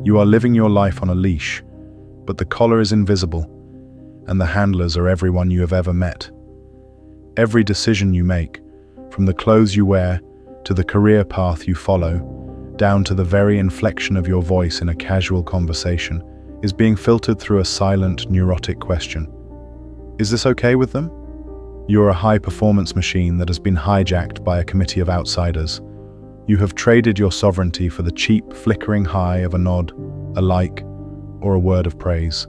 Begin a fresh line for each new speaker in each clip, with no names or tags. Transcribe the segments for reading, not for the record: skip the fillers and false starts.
You are living your life on a leash, but the collar is invisible, and the handlers are everyone you have ever met. Every decision you make, from the clothes you wear to the career path you follow, down to the very inflection of your voice in a casual conversation, is being filtered through a silent, neurotic question. Is this okay with them? You're a high-performance machine that has been hijacked by a committee of outsiders. You have traded your sovereignty for the cheap, flickering high of a nod, a like, or a word of praise.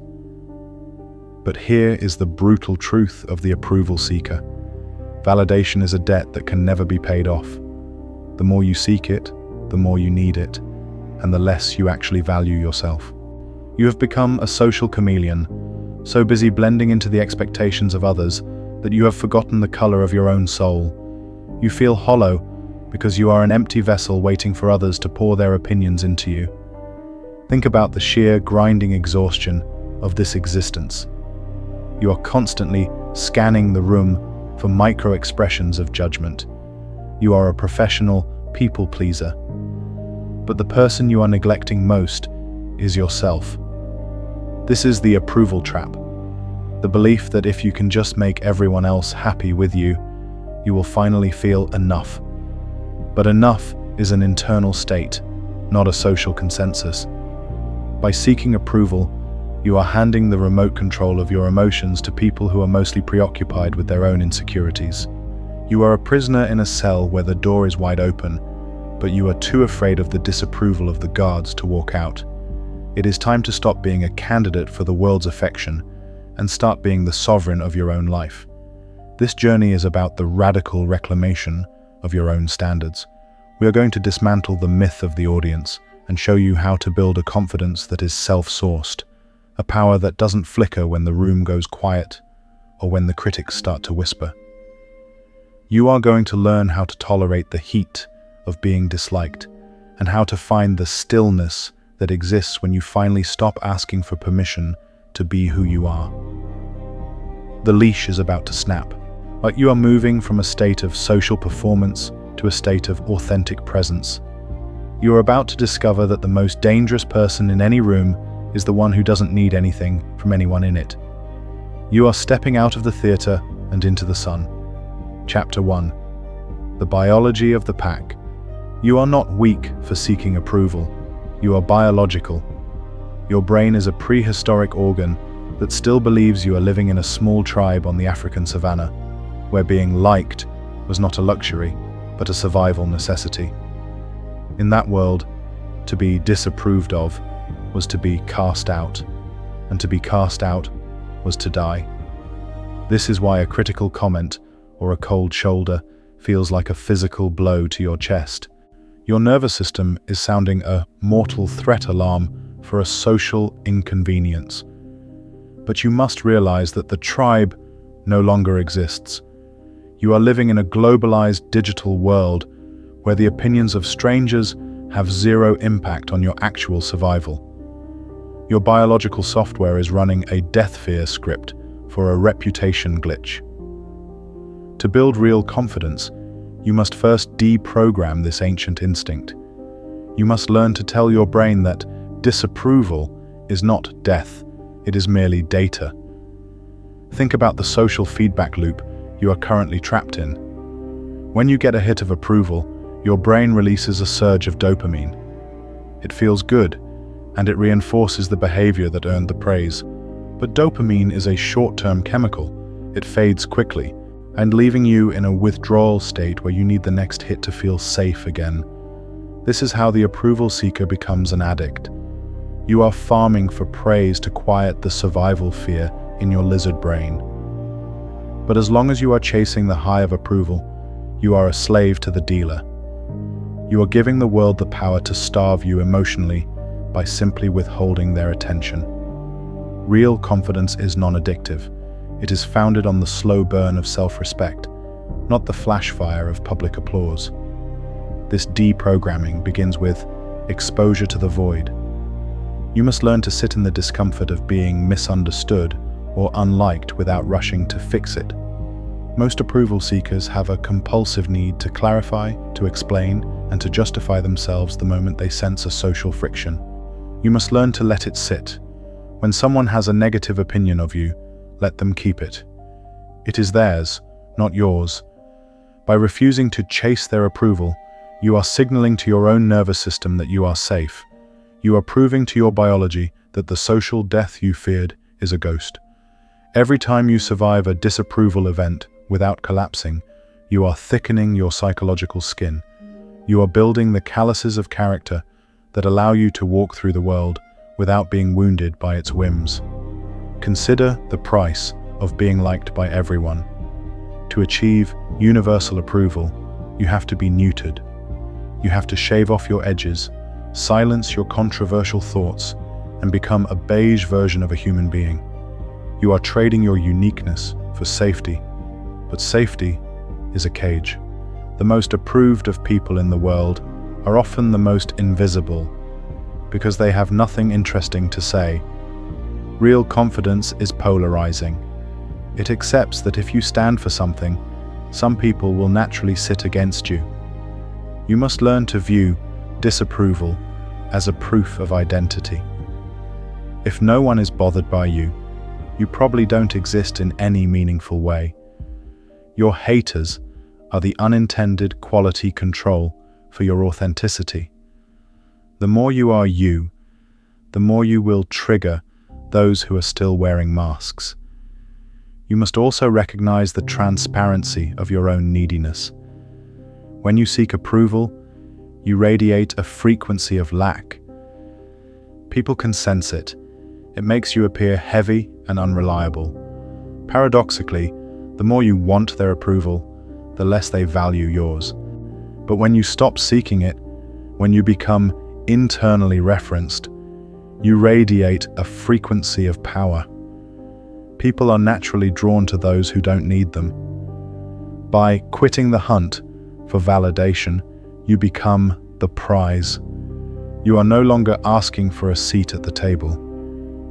But here is the brutal truth of the approval seeker. Validation is a debt that can never be paid off. The more you seek it, the more you need it, and the less you actually value yourself. You have become a social chameleon, so busy blending into the expectations of others that you have forgotten the color of your own soul. You feel hollow because you are an empty vessel waiting for others to pour their opinions into you. Think about the sheer grinding exhaustion of this existence. You are constantly scanning the room for micro-expressions of judgment. You are a professional people pleaser. But the person you are neglecting most is yourself. This is the approval trap. The belief that if you can just make everyone else happy with you, you will finally feel enough. But enough is an internal state, not a social consensus. By seeking approval, you are handing the remote control of your emotions to people who are mostly preoccupied with their own insecurities. You are a prisoner in a cell where the door is wide open, but you are too afraid of the disapproval of the guards to walk out. It is time to stop being a candidate for the world's affection and start being the sovereign of your own life. This journey is about the radical reclamation of your own standards. We are going to dismantle the myth of the audience and show you how to build a confidence that is self-sourced, a power that doesn't flicker when the room goes quiet or when the critics start to whisper. You are going to learn how to tolerate the heat of being disliked and how to find the stillness that exists when you finally stop asking for permission to be who you are. The leash is about to snap, like you are moving from a state of social performance to a state of authentic presence. You are about to discover that the most dangerous person in any room is the one who doesn't need anything from anyone in it. You are stepping out of the theater and into the sun. Chapter 1. The biology of the pack. You are not weak for seeking approval. You are biological. Your brain is a prehistoric organ that still believes you are living in a small tribe on the African savannah, where being liked was not a luxury, but a survival necessity. In that world, to be disapproved of was to be cast out, and to be cast out was to die. This is why a critical comment or a cold shoulder feels like a physical blow to your chest. Your nervous system is sounding a mortal threat alarm for a social inconvenience. But you must realize that the tribe no longer exists. You are living in a globalized digital world where the opinions of strangers have zero impact on your actual survival. Your biological software is running a death fear script for a reputation glitch. To build real confidence, you must first deprogram this ancient instinct. You must learn to tell your brain that disapproval is not death, it is merely data. Think about the social feedback loop you are currently trapped in. When you get a hit of approval, your brain releases a surge of dopamine. It feels good, and it reinforces the behavior that earned the praise. But dopamine is a short-term chemical. It fades quickly, and leaving you in a withdrawal state where you need the next hit to feel safe again. This is how the approval seeker becomes an addict. You are farming for praise to quiet the survival fear in your lizard brain. But as long as you are chasing the high of approval, you are a slave to the dealer. You are giving the world the power to starve you emotionally by simply withholding their attention. Real confidence is non-addictive. It is founded on the slow burn of self-respect, not the flash fire of public applause. This deprogramming begins with exposure to the void. You must learn to sit in the discomfort of being misunderstood or unliked without rushing to fix it. Most approval seekers have a compulsive need to clarify, to explain, and to justify themselves the moment they sense a social friction. You must learn to let it sit. When someone has a negative opinion of you, let them keep it. It is theirs, not yours. By refusing to chase their approval, you are signaling to your own nervous system that you are safe. You are proving to your biology that the social death you feared is a ghost. Every time you survive a disapproval event without collapsing, you are thickening your psychological skin. You are building the calluses of character that allow you to walk through the world without being wounded by its whims. Consider the price of being liked by everyone. To achieve universal approval, you have to be neutered. You have to shave off your edges, silence your controversial thoughts, and become a beige version of a human being. You are trading your uniqueness for safety, but safety is a cage. The most approved of people in the world are often the most invisible because they have nothing interesting to say. Real confidence is polarizing. It accepts that if you stand for something, some people will naturally sit against you. You must learn to view disapproval as a proof of identity. If no one is bothered by you, you probably don't exist in any meaningful way. Your haters are the unintended quality control for your authenticity. The more you are you, the more you will trigger those who are still wearing masks. You must also recognize the transparency of your own neediness. When you seek approval, you radiate a frequency of lack. People can sense it. It makes you appear heavy and unreliable. Paradoxically, the more you want their approval, the less they value yours. But when you stop seeking it, when you become internally referenced, you radiate a frequency of power. People are naturally drawn to those who don't need them. By quitting the hunt for validation, you become the prize. You are no longer asking for a seat at the table.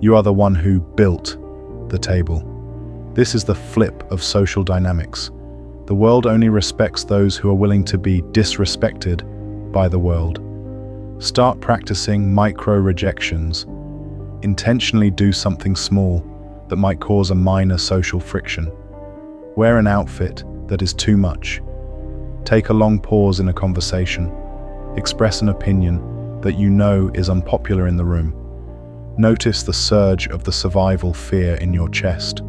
You are the one who built the table. This is the flip of social dynamics. The world only respects those who are willing to be disrespected by the world. Start practicing micro-rejections. Intentionally do something small that might cause a minor social friction. Wear an outfit that is too much. Take a long pause in a conversation. Express an opinion that you know is unpopular in the room. Notice the surge of the survival fear in your chest.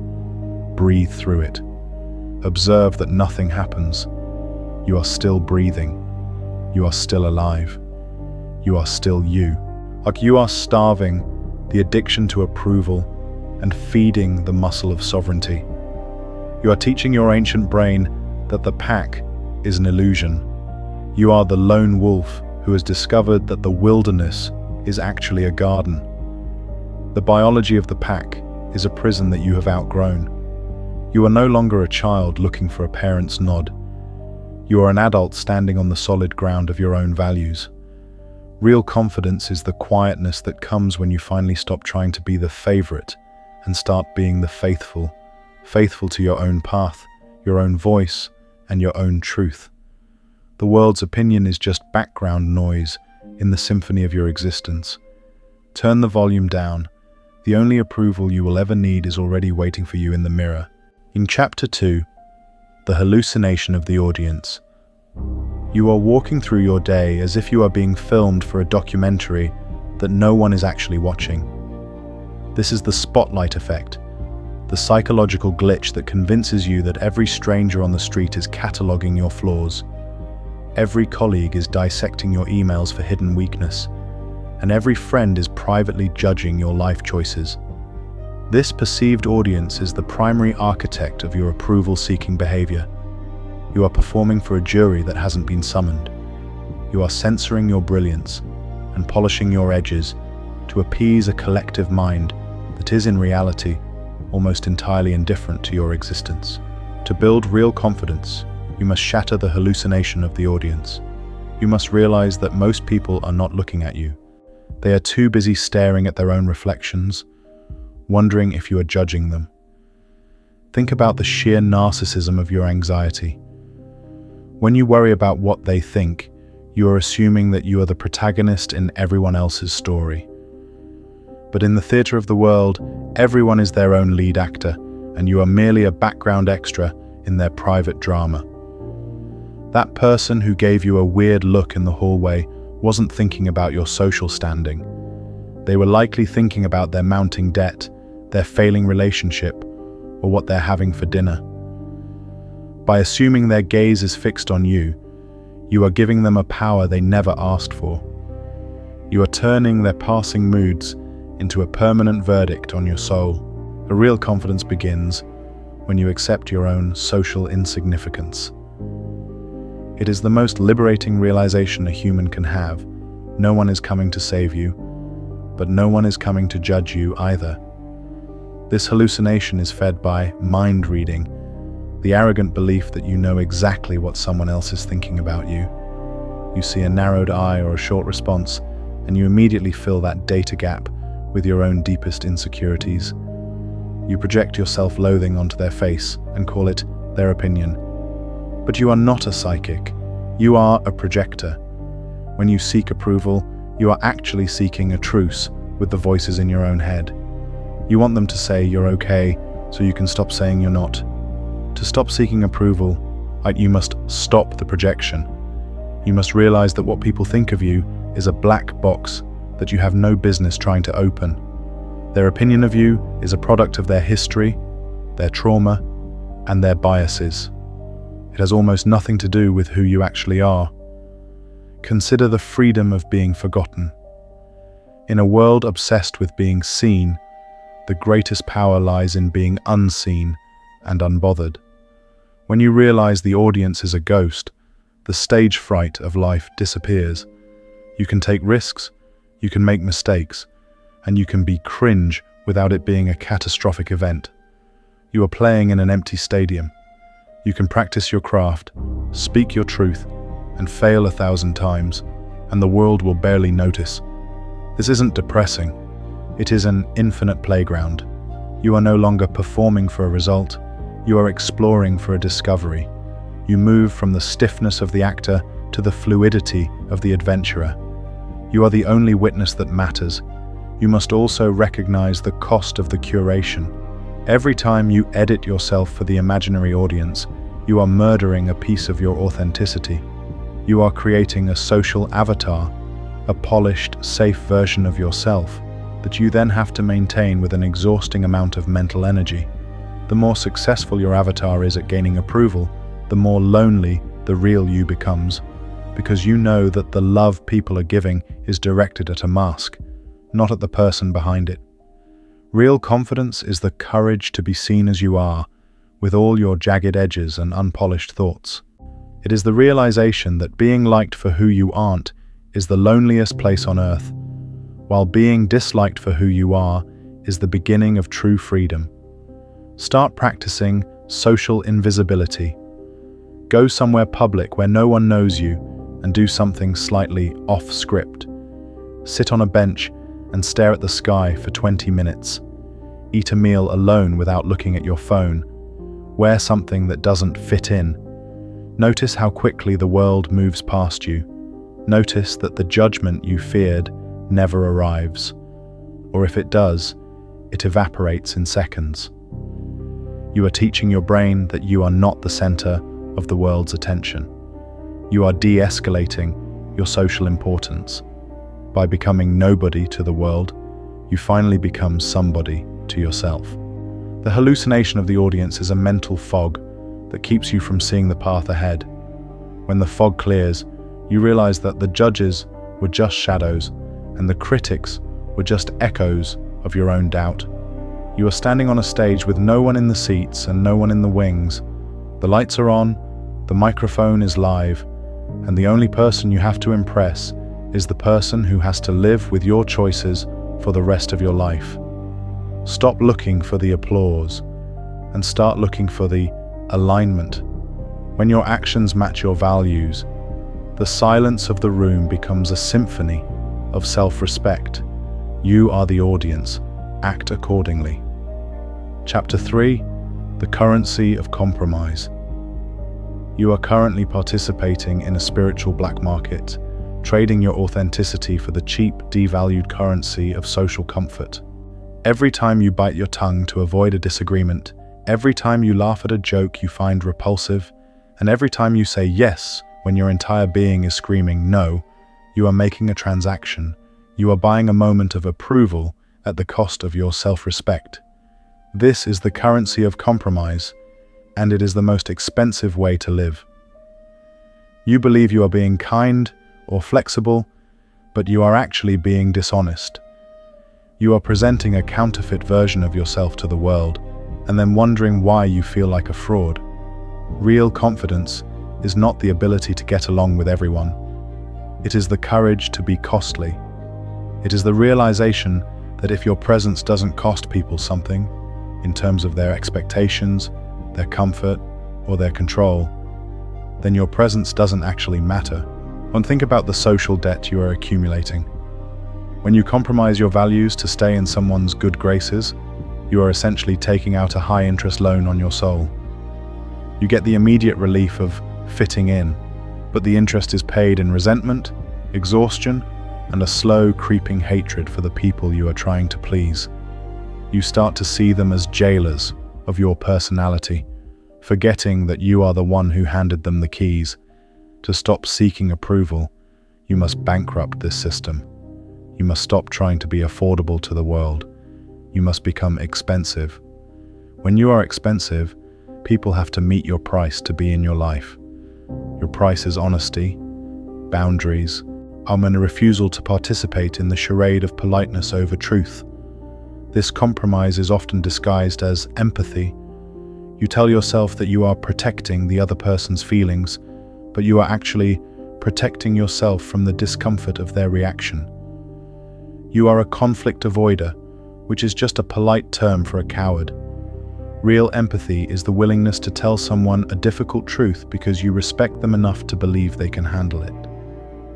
Breathe through it. Observe that nothing happens. You are still breathing. You are still alive. You are still you. Like you are starving the addiction to approval and feeding the muscle of sovereignty. You are teaching your ancient brain that the pack is an illusion. You are the lone wolf who has discovered that the wilderness is actually a garden. The biology of the pack is a prison that you have outgrown. You are no longer a child looking for a parent's nod. You are an adult standing on the solid ground of your own values. Real confidence is the quietness that comes when you finally stop trying to be the favorite and start being the faithful to your own path, your own voice, and your own truth. The world's opinion is just background noise in the symphony of your existence. Turn the volume down. The only approval you will ever need is already waiting for you in the mirror. In Chapter 2, The Hallucination of the Audience, you are walking through your day as if you are being filmed for a documentary that no one is actually watching. This is the spotlight effect, the psychological glitch that convinces you that every stranger on the street is cataloging your flaws. Every colleague is dissecting your emails for hidden weakness, and every friend is privately judging your life choices. This perceived audience is the primary architect of your approval-seeking behavior. You are performing for a jury that hasn't been summoned. You are censoring your brilliance and polishing your edges to appease a collective mind that is in reality almost entirely indifferent to your existence. To build real confidence, you must shatter the hallucination of the audience. You must realize that most people are not looking at you. They are too busy staring at their own reflections, wondering if you are judging them. Think about the sheer narcissism of your anxiety. When you worry about what they think, you are assuming that you are the protagonist in everyone else's story. But in the theatre of the world, everyone is their own lead actor, and you are merely a background extra in their private drama. That person who gave you a weird look in the hallway wasn't thinking about your social standing. They were likely thinking about their mounting debt, their failing relationship, or what they're having for dinner. By assuming their gaze is fixed on you, you are giving them a power they never asked for. You are turning their passing moods into a permanent verdict on your soul. A real confidence begins when you accept your own social insignificance. It is the most liberating realization a human can have. No one is coming to save you, but no one is coming to judge you either. This hallucination is fed by mind reading, the arrogant belief that you know exactly what someone else is thinking about you. You see a narrowed eye or a short response, and you immediately fill that data gap with your own deepest insecurities. You project your self-loathing onto their face and call it their opinion. But you are not a psychic. You are a projector. When you seek approval, you are actually seeking a truce with the voices in your own head. You want them to say you're okay, so you can stop saying you're not. To stop seeking approval, you must stop the projection. You must realize that what people think of you is a black box that you have no business trying to open. Their opinion of you is a product of their history, their trauma, and their biases. It has almost nothing to do with who you actually are. Consider the freedom of being forgotten. In a world obsessed with being seen, the greatest power lies in being unseen and unbothered. When you realize the audience is a ghost, the stage fright of life disappears. You can take risks, you can make mistakes, and you can be cringe without it being a catastrophic event. You are playing in an empty stadium. You can practice your craft, speak your truth, and fail 1,000 times, and the world will barely notice. This isn't depressing. It is an infinite playground. You are no longer performing for a result. You are exploring for a discovery. You move from the stiffness of the actor to the fluidity of the adventurer. You are the only witness that matters. You must also recognize the cost of the curation. Every time you edit yourself for the imaginary audience, you are murdering a piece of your authenticity. You are creating a social avatar, a polished, safe version of yourself that you then have to maintain with an exhausting amount of mental energy. The more successful your avatar is at gaining approval, the more lonely the real you becomes, because you know that the love people are giving is directed at a mask, not at the person behind it. Real confidence is the courage to be seen as you are, with all your jagged edges and unpolished thoughts. It is the realization that being liked for who you aren't is the loneliest place on earth, while being disliked for who you are is the beginning of true freedom. Start practicing social invisibility. Go somewhere public where no one knows you and do something slightly off script. Sit on a bench and stare at the sky for 20 minutes. Eat a meal alone without looking at your phone. Wear something that doesn't fit in. Notice how quickly the world moves past you. Notice that the judgment you feared never arrives. Or if it does, it evaporates in seconds. You are teaching your brain that you are not the center of the world's attention. You are de-escalating your social importance. By becoming nobody to the world, you finally become somebody to yourself. The hallucination of the audience is a mental fog that keeps you from seeing the path ahead. When the fog clears, you realize that the judges were just shadows and the critics were just echoes of your own doubt. You are standing on a stage with no one in the seats and no one in the wings. The lights are on, the microphone is live, and the only person you have to impress is the person who has to live with your choices for the rest of your life. Stop looking for the applause and start looking for the alignment. When your actions match your values, the silence of the room becomes a symphony of self-respect. You are the audience. Act accordingly. Chapter 3: The Currency of Compromise. You are currently participating in a spiritual black market. trading your authenticity for the cheap, devalued currency of social comfort. Every time you bite your tongue to avoid a disagreement, every time you laugh at a joke you find repulsive, and every time you say yes when your entire being is screaming no, you are making a transaction. You are buying a moment of approval at the cost of your self-respect. This is the currency of compromise, and it is the most expensive way to live. You believe you are being kind or flexible, but you are actually being dishonest. You are presenting a counterfeit version of yourself to the world, and then wondering why you feel like a fraud. Real confidence is not the ability to get along with everyone. It is the courage to be costly. It is the realization that if your presence doesn't cost people something, in terms of their expectations, their comfort, or their control, then your presence doesn't actually matter. And think about the social debt you are accumulating. When you compromise your values to stay in someone's good graces, you are essentially taking out a high-interest loan on your soul. You get the immediate relief of fitting in, but the interest is paid in resentment, exhaustion, and a slow, creeping hatred for the people you are trying to please. You start to see them as jailers of your personality, forgetting that you are the one who handed them the keys. To stop seeking approval, you must bankrupt this system. You must stop trying to be affordable to the world. You must become expensive. When you are expensive, people have to meet your price to be in your life. Your price is honesty, boundaries, and a refusal to participate in the charade of politeness over truth. This compromise is often disguised as empathy. You tell yourself that you are protecting the other person's feelings, but you are actually protecting yourself from the discomfort of their reaction. You are a conflict avoider, which is just a polite term for a coward. Real empathy is the willingness to tell someone a difficult truth because you respect them enough to believe they can handle it.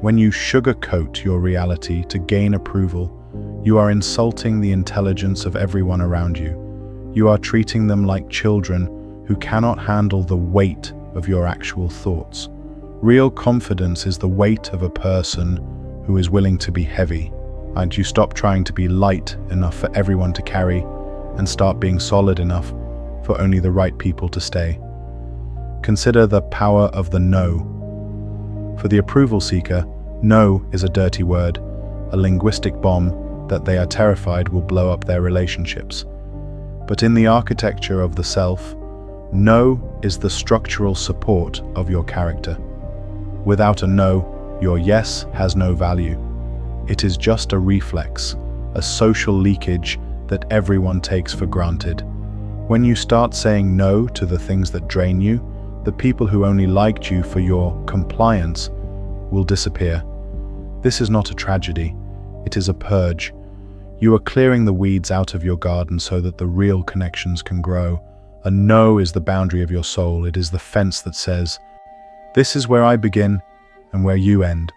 When you sugarcoat your reality to gain approval, you are insulting the intelligence of everyone around you. You are treating them like children who cannot handle the weight of your actual thoughts. Real confidence is the weight of a person who is willing to be heavy, and you stop trying to be light enough for everyone to carry and start being solid enough for only the right people to stay. Consider the power of the no. For the approval seeker, no is a dirty word, a linguistic bomb that they are terrified will blow up their relationships. But in the architecture of the self, no is the structural support of your character. Without a no, your yes has no value. It is just a reflex, a social leakage that everyone takes for granted. When you start saying no to the things that drain you, the people who only liked you for your compliance will disappear. This is not a tragedy, it is a purge. You are clearing the weeds out of your garden so that the real connections can grow. A no is the boundary of your soul. It is the fence that says, "This is where I begin and where you end."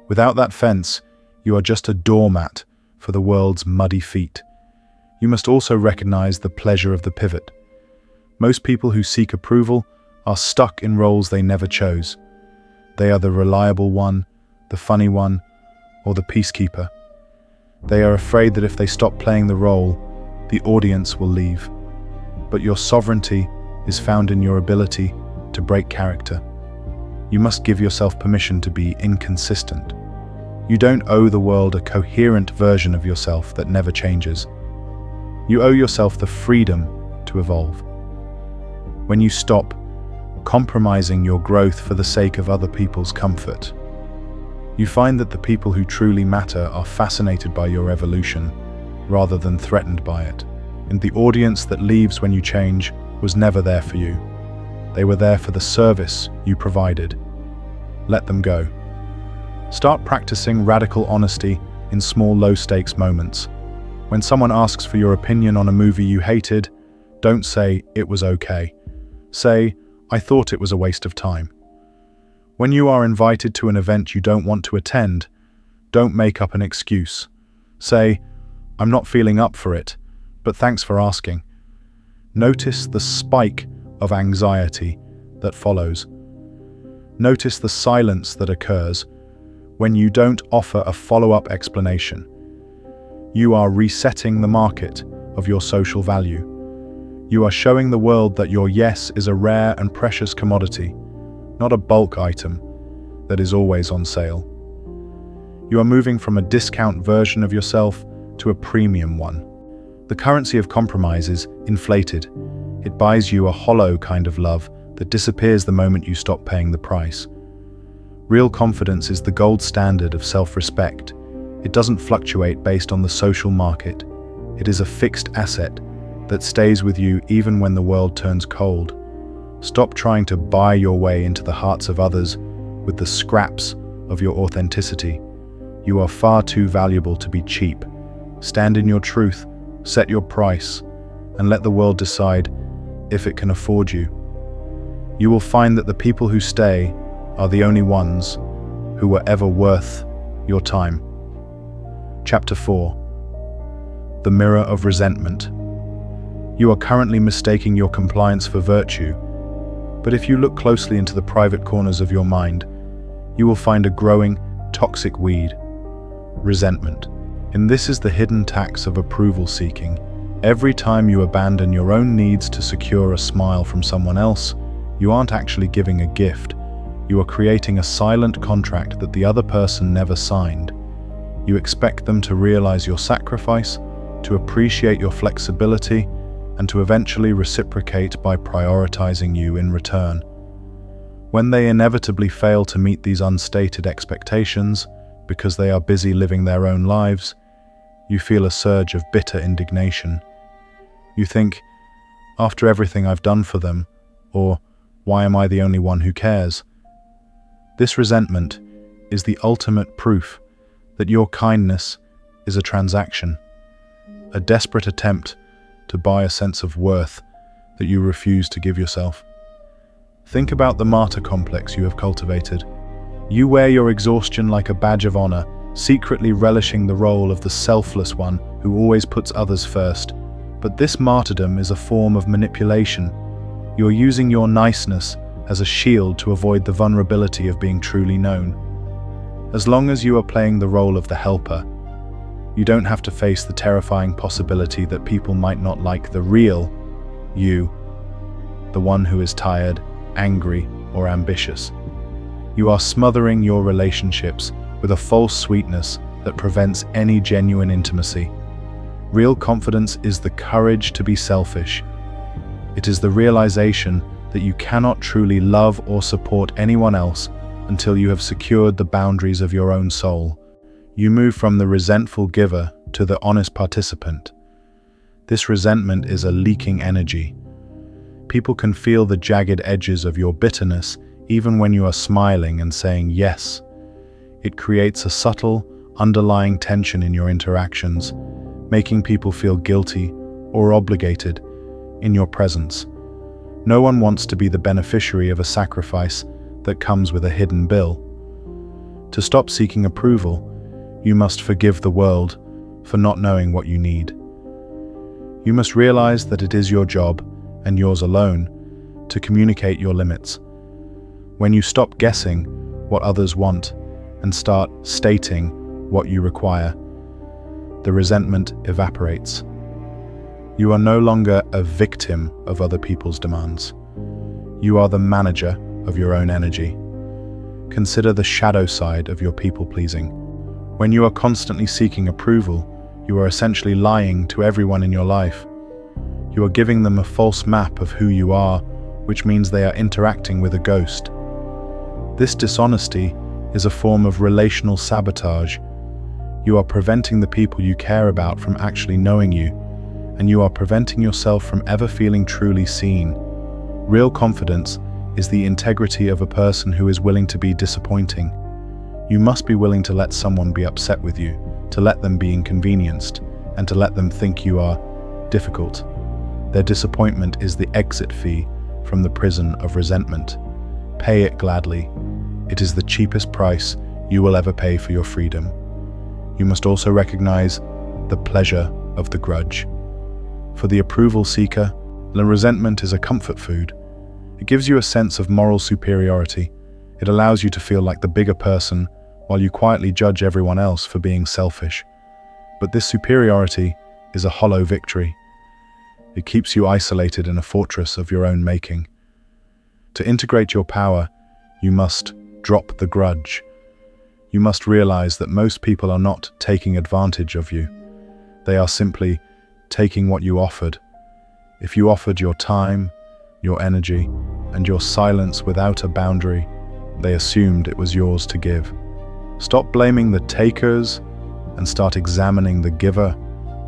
Without that fence, you are just a doormat for the world's muddy feet. You must also recognize the pleasure of the pivot. Most people who seek approval are stuck in roles they never chose. They are the reliable one, the funny one, or the peacekeeper. They are afraid that if they stop playing the role, the audience will leave. But your sovereignty is found in your ability to break character. You must give yourself permission to be inconsistent. You don't owe the world a coherent version of yourself that never changes. You owe yourself the freedom to evolve. When you stop compromising your growth for the sake of other people's comfort, you find that the people who truly matter are fascinated by your evolution rather than threatened by it. And the audience that leaves when you change was never there for you. They were there for the service you provided. Let them go. Start practicing radical honesty in small, low-stakes moments. When someone asks for your opinion on a movie you hated, don't say, "It was okay." Say, "I thought it was a waste of time." When you are invited to an event you don't want to attend, don't make up an excuse. Say, "I'm not feeling up for it, but thanks for asking." Notice the spike of anxiety that follows. Notice the silence that occurs When you don't offer a follow-up explanation, you are resetting the market of your social value. You are showing the world that your yes is a rare and precious commodity, not a bulk item that is always on sale. You are moving from a discount version of yourself to a premium one. The currency of compromise is inflated. It buys you a hollow kind of love that disappears the moment you stop paying the price. Real confidence is the gold standard of self-respect. It doesn't fluctuate based on the social market. It is a fixed asset that stays with you even when the world turns cold. Stop trying to buy your way into the hearts of others with the scraps of your authenticity. You are far too valuable to be cheap. Stand in your truth, set your price, and let the world decide if it can afford you. You will find that the people who stay are the only ones who were ever worth your time. Chapter 4. The Mirror of Resentment. You are currently mistaking your compliance for virtue, but if you look closely into the private corners of your mind, you will find a growing, toxic weed: resentment. And this is the hidden tax of approval seeking. Every time you abandon your own needs to secure a smile from someone else, you aren't actually giving a gift. You are creating a silent contract that the other person never signed. You expect them to realize your sacrifice, to appreciate your flexibility, and to eventually reciprocate by prioritizing you in return. When they inevitably fail to meet these unstated expectations because they are busy living their own lives, you feel a surge of bitter indignation. You think, after everything I've done for them, or why am I the only one who cares? This resentment is the ultimate proof that your kindness is a transaction, a desperate attempt to buy a sense of worth that you refuse to give yourself. Think about the martyr complex you have cultivated. You wear your exhaustion like a badge of honor, secretly relishing the role of the selfless one who always puts others first. But this martyrdom is a form of manipulation. You're using your niceness as a shield to avoid the vulnerability of being truly known. As long as you are playing the role of the helper, you don't have to face the terrifying possibility that people might not like the real you, the one who is tired, angry, or ambitious. You are smothering your relationships with a false sweetness that prevents any genuine intimacy. Real confidence is the courage to be selfish. It is the realization that you cannot truly love or support anyone else until you have secured the boundaries of your own soul. You move from the resentful giver to the honest participant. This resentment is a leaking energy. People can feel the jagged edges of your bitterness even when you are smiling and saying yes. It creates a subtle, underlying tension in your interactions, making people feel guilty or obligated in your presence. No one wants to be the beneficiary of a sacrifice that comes with a hidden bill. To stop seeking approval, you must forgive the world for not knowing what you need. You must realize that it is your job, and yours alone, to communicate your limits. When you stop guessing what others want and start stating what you require, the resentment evaporates. You are no longer a victim of other people's demands. You are the manager of your own energy. Consider the shadow side of your people-pleasing. When you are constantly seeking approval, you are essentially lying to everyone in your life. You are giving them a false map of who you are, which means they are interacting with a ghost. This dishonesty is a form of relational sabotage. You are preventing the people you care about from actually knowing you, and you are preventing yourself from ever feeling truly seen. Real confidence is the integrity of a person who is willing to be disappointing. You must be willing to let someone be upset with you, to let them be inconvenienced, and to let them think you are difficult. Their disappointment is the exit fee from the prison of resentment. Pay it gladly. It is the cheapest price you will ever pay for your freedom. You must also recognize the pleasure of the grudge. For the approval seeker, the resentment is a comfort food. It gives you a sense of moral superiority. It allows you to feel like the bigger person while you quietly judge everyone else for being selfish. But this superiority is a hollow victory. It keeps you isolated in a fortress of your own making. To integrate your power, you must drop the grudge. You must realize that most people are not taking advantage of you. They are simply taking what you offered. If you offered your time, your energy, and your silence without a boundary, they assumed it was yours to give. Stop blaming the takers and start examining the giver.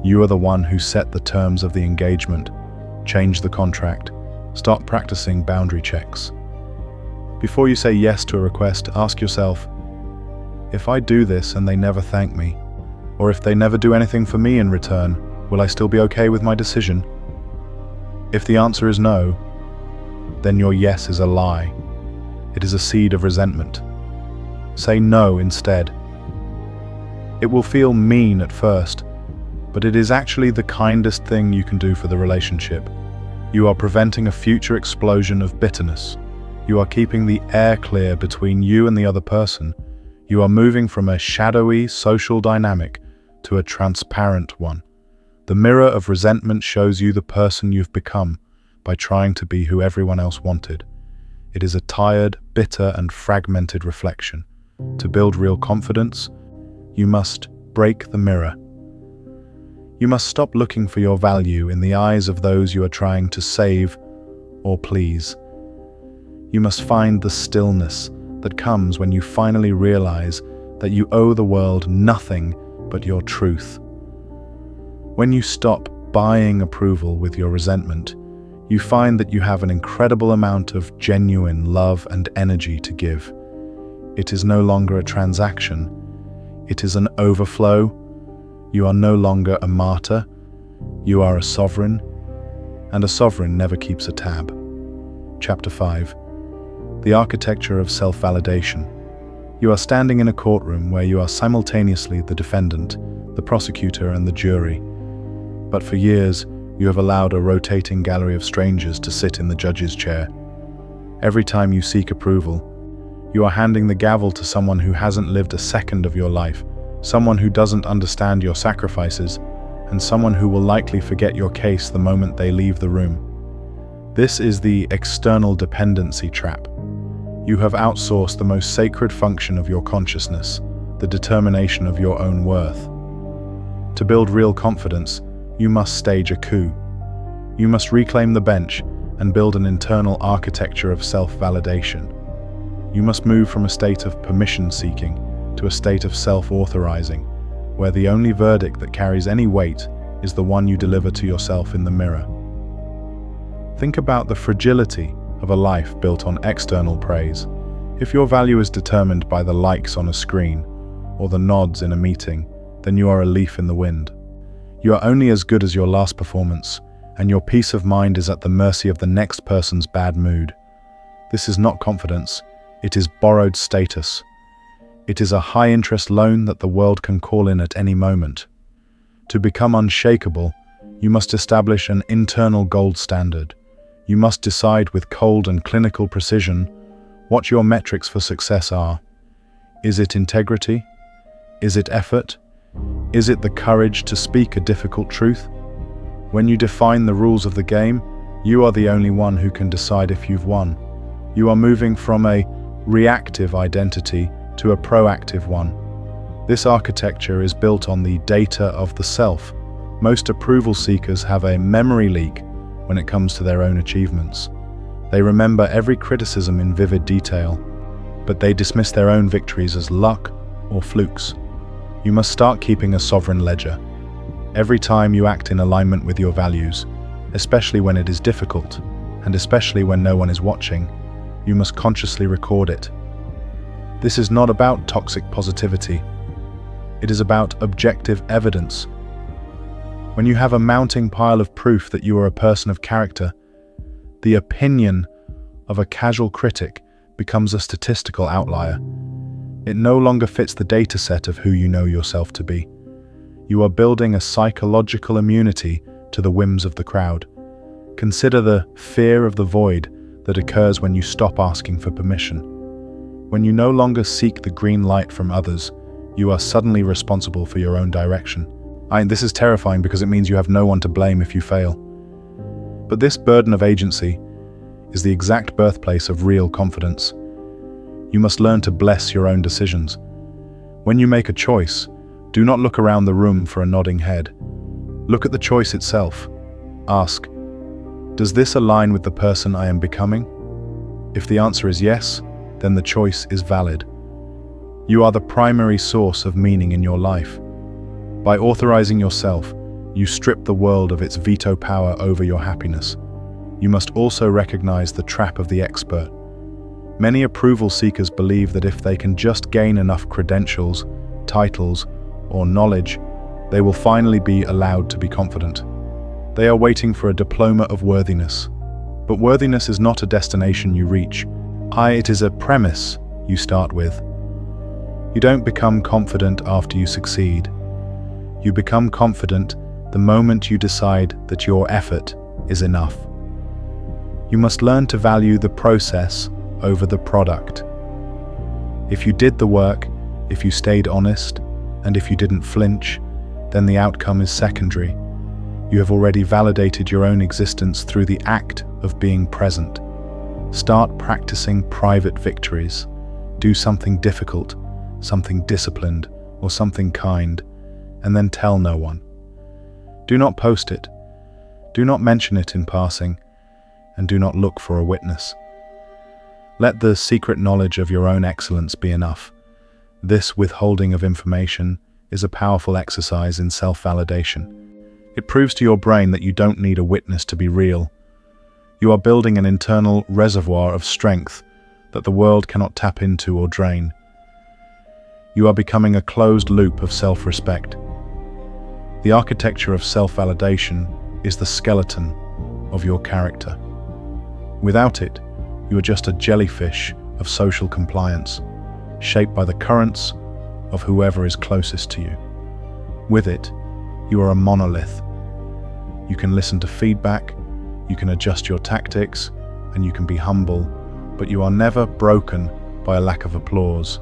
You are the one who set the terms of the engagement. Change the contract. Start practicing boundary checks. Before you say yes to a request, ask yourself, if I do this and they never thank me, or if they never do anything for me in return, will I still be okay with my decision? If the answer is no, then your yes is a lie. It is a seed of resentment. Say no instead. It will feel mean at first, but it is actually the kindest thing you can do for the relationship. You are preventing a future explosion of bitterness. You are keeping the air clear between you and the other person. You are moving from a shadowy social dynamic to a transparent one. The mirror of resentment shows you the person you've become by trying to be who everyone else wanted. It is a tired, bitter, and fragmented reflection. To build real confidence, you must break the mirror. You must stop looking for your value in the eyes of those you are trying to save or please. You must find the stillness that comes when you finally realize that you owe the world nothing but your truth. When you stop buying approval with your resentment, you find that you have an incredible amount of genuine love and energy to give. It is no longer a transaction. It is an overflow. You are no longer a martyr. You are a sovereign, and a sovereign never keeps a tab. Chapter 5. The Architecture of Self-Validation. You are standing in a courtroom where you are simultaneously the defendant, the prosecutor, and the jury. But for years, you have allowed a rotating gallery of strangers to sit in the judge's chair. Every time you seek approval, you are handing the gavel to someone who hasn't lived a second of your life, someone who doesn't understand your sacrifices, and someone who will likely forget your case the moment they leave the room. This is the external dependency trap. You have outsourced the most sacred function of your consciousness, the determination of your own worth. To build real confidence, you must stage a coup. You must reclaim the bench and build an internal architecture of self-validation. You must move from a state of permission-seeking to a state of self-authorizing, where the only verdict that carries any weight is the one you deliver to yourself in the mirror. Think about the fragility of a life built on external praise. If your value is determined by the likes on a screen or the nods in a meeting, then you are a leaf in the wind. You are only as good as your last performance, and your peace of mind is at the mercy of the next person's bad mood. This is not confidence, it is borrowed status. It is a high-interest loan that the world can call in at any moment. To become unshakable, you must establish an internal gold standard. You must decide with cold and clinical precision what your metrics for success are. Is it integrity? Is it effort? Is it the courage to speak a difficult truth? When you define the rules of the game, you are the only one who can decide if you've won. You are moving from a reactive identity to a proactive one. This architecture is built on the data of the self. Most approval seekers have a memory leak when it comes to their own achievements. They remember every criticism in vivid detail, but they dismiss their own victories as luck or flukes. You must start keeping a sovereign ledger. Every time you act in alignment with your values, especially when it is difficult, and especially when no one is watching, you must consciously record it. This is not about toxic positivity. It is about objective evidence. When you have a mounting pile of proof that you are a person of character, the opinion of a casual critic becomes a statistical outlier. It no longer fits the data set of who you know yourself to be. You are building a psychological immunity to the whims of the crowd. Consider the fear of the void that occurs when you stop asking for permission. When you no longer seek the green light from others, you are suddenly responsible for your own direction. This is terrifying because it means you have no one to blame if you fail. But this burden of agency is the exact birthplace of real confidence. You must learn to bless your own decisions. When you make a choice, do not look around the room for a nodding head. Look at the choice itself. Ask, does this align with the person I am becoming? If the answer is yes, then the choice is valid. You are the primary source of meaning in your life. By authorizing yourself, you strip the world of its veto power over your happiness. You must also recognize the trap of the expert. Many approval seekers believe that if they can just gain enough credentials, titles, or knowledge, they will finally be allowed to be confident. They are waiting for a diploma of worthiness. But worthiness is not a destination you reach. It is a premise you start with. You don't become confident after you succeed. You become confident the moment you decide that your effort is enough. You must learn to value the process over the product. If you did the work, if you stayed honest, and if you didn't flinch, then the outcome is secondary. You have already validated your own existence through the act of being present. Start practicing private victories. Do something difficult, something disciplined, or something kind, and then tell no one. Do not post it. Do not mention it in passing, and do not look for a witness. Let the secret knowledge of your own excellence be enough. This withholding of information is a powerful exercise in self-validation. It proves to your brain that you don't need a witness to be real. You are building an internal reservoir of strength that the world cannot tap into or drain. You are becoming a closed loop of self-respect. The architecture of self-validation is the skeleton of your character. Without it, you are just a jellyfish of social compliance, shaped by the currents of whoever is closest to you. With it, you are a monolith. You can listen to feedback, you can adjust your tactics, and you can be humble, but you are never broken by a lack of applause.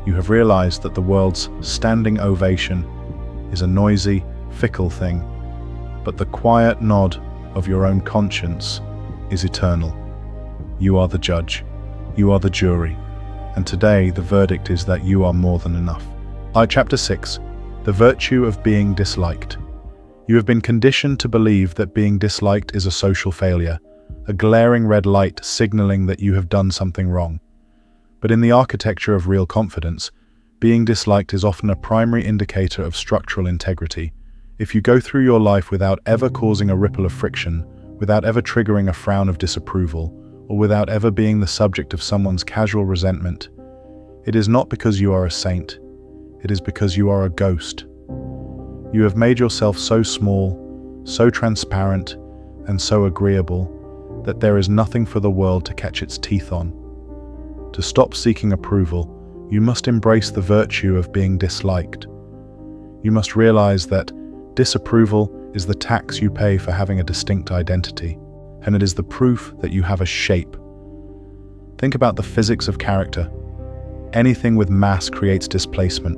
You have realized that the world's standing ovation is a noisy, fickle thing, but the quiet nod of your own conscience is eternal. You are the judge, you are the jury, and today the verdict is that you are more than enough. Chapter 6. The virtue of being disliked. You have been conditioned to believe that being disliked is a social failure, a glaring red light signaling that you have done something wrong. But in the architecture of real confidence, being disliked is often a primary indicator of structural integrity. If you go through your life without ever causing a ripple of friction, without ever triggering a frown of disapproval, or without ever being the subject of someone's casual resentment, it is not because you are a saint, it is because you are a ghost. You have made yourself so small, so transparent, and so agreeable that there is nothing for the world to catch its teeth on. To stop seeking approval, you must embrace the virtue of being disliked. You must realize that disapproval is the tax you pay for having a distinct identity, and it is the proof that you have a shape. Think about the physics of character. Anything with mass creates displacement.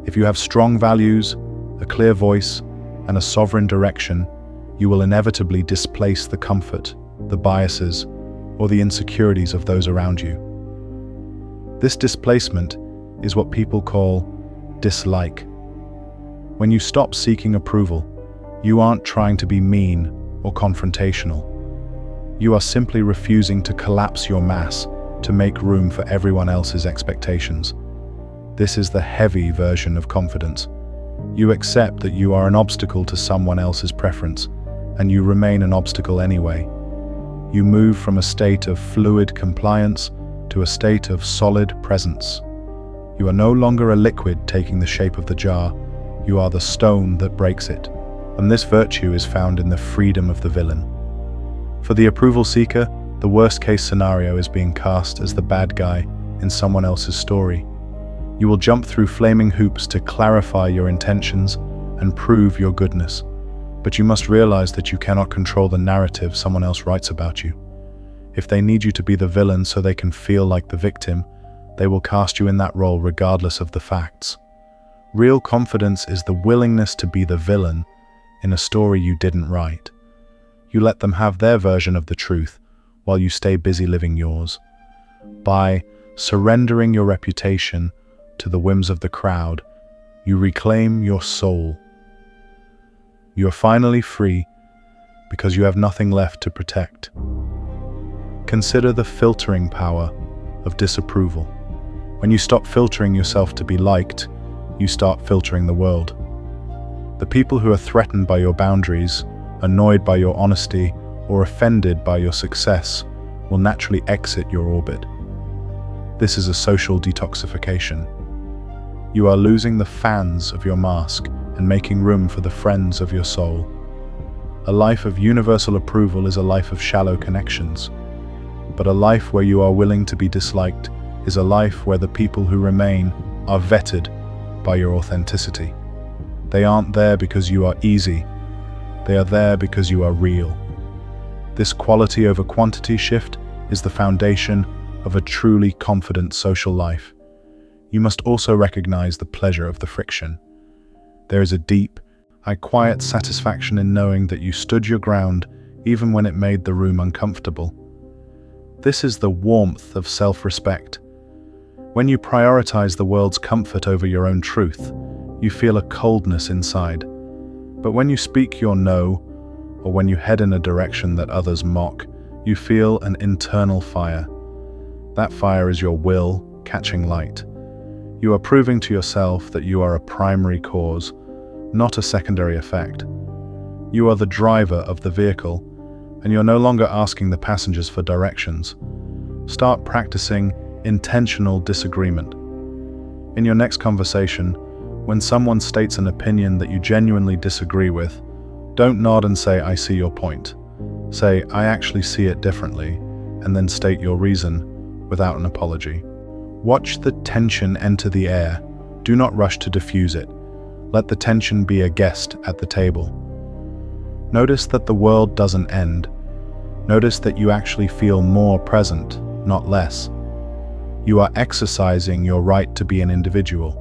If you have strong values, a clear voice, and a sovereign direction, you will inevitably displace the comfort, the biases, or the insecurities of those around you. This displacement is what people call dislike. When you stop seeking approval, you aren't trying to be mean or confrontational. You are simply refusing to collapse your mass to make room for everyone else's expectations. This is the heavy version of confidence. You accept that you are an obstacle to someone else's preference, and you remain an obstacle anyway. You move from a state of fluid compliance to a state of solid presence. You are no longer a liquid taking the shape of the jar. You are the stone that breaks it. And this virtue is found in the freedom of the villain. For the approval seeker, the worst-case scenario is being cast as the bad guy in someone else's story. You will jump through flaming hoops to clarify your intentions and prove your goodness. But you must realize that you cannot control the narrative someone else writes about you. If they need you to be the villain so they can feel like the victim, they will cast you in that role regardless of the facts. Real confidence is the willingness to be the villain in a story you didn't write. You let them have their version of the truth while you stay busy living yours. By surrendering your reputation to the whims of the crowd, you reclaim your soul. You are finally free because you have nothing left to protect. Consider the filtering power of disapproval. When you stop filtering yourself to be liked, you start filtering the world. The people who are threatened by your boundaries, annoyed by your honesty, or offended by your success will naturally exit your orbit. This is a social detoxification. You are losing the fans of your mask and making room for the friends of your soul. A life of universal approval is a life of shallow connections, but a life where you are willing to be disliked is a life where the people who remain are vetted by your authenticity. They aren't there because you are easy. They are there because you are real. This quality over quantity shift is the foundation of a truly confident social life. You must also recognize the pleasure of the friction. There is a deep, quiet satisfaction in knowing that you stood your ground even when it made the room uncomfortable. This is the warmth of self-respect. When you prioritize the world's comfort over your own truth, you feel a coldness inside. But when you speak your no, or when you head in a direction that others mock, you feel an internal fire. That fire is your will catching light. You are proving to yourself that you are a primary cause, not a secondary effect. You are the driver of the vehicle, and you're no longer asking the passengers for directions. Start practicing intentional disagreement. In your next conversation, when someone states an opinion that you genuinely disagree with, don't nod and say, "I see your point." Say, "I actually see it differently," and then state your reason without an apology. Watch the tension enter the air. Do not rush to diffuse it. Let the tension be a guest at the table. Notice that the world doesn't end. Notice that you actually feel more present, not less. You are exercising your right to be an individual.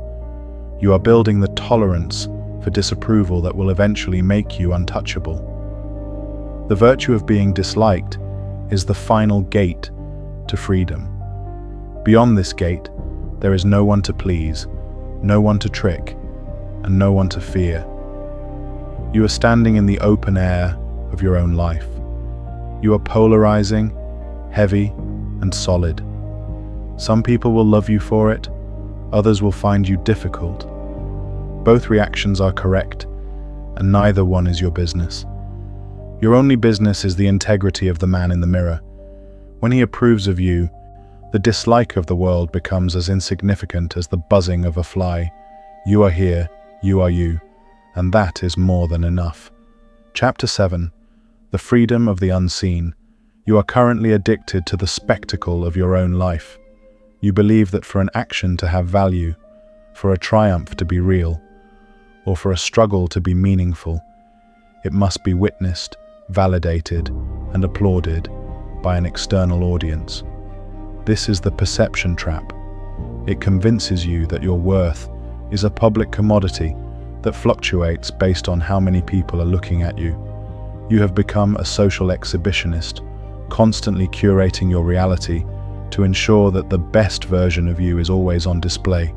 You are building the tolerance for disapproval that will eventually make you untouchable. The virtue of being disliked is the final gate to freedom. Beyond this gate, there is no one to please, no one to trick, and no one to fear. You are standing in the open air of your own life. You are polarizing, heavy, and solid. Some people will love you for it, others will find you difficult. Both reactions are correct, and neither one is your business. Your only business is the integrity of the man in the mirror. When he approves of you, the dislike of the world becomes as insignificant as the buzzing of a fly. You are here, you are you, and that is more than enough. Chapter 7. The Freedom of the Unseen. You are currently addicted to the spectacle of your own life. You believe that for an action to have value, for a triumph to be real, or for a struggle to be meaningful, it must be witnessed, validated, and applauded by an external audience. This is the perception trap. It convinces you that your worth is a public commodity that fluctuates based on how many people are looking at you. You have become a social exhibitionist, constantly curating your reality to ensure that the best version of you is always on display.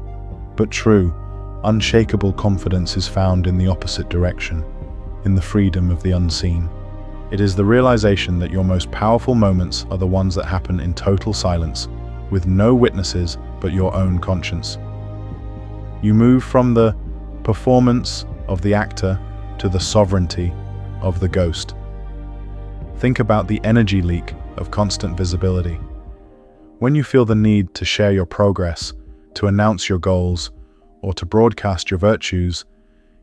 But true, unshakable confidence is found in the opposite direction, in the freedom of the unseen. It is the realization that your most powerful moments are the ones that happen in total silence, with no witnesses but your own conscience. You move from the performance of the actor to the sovereignty of the ghost. Think about the energy leak of constant visibility. When you feel the need to share your progress, to announce your goals, or to broadcast your virtues,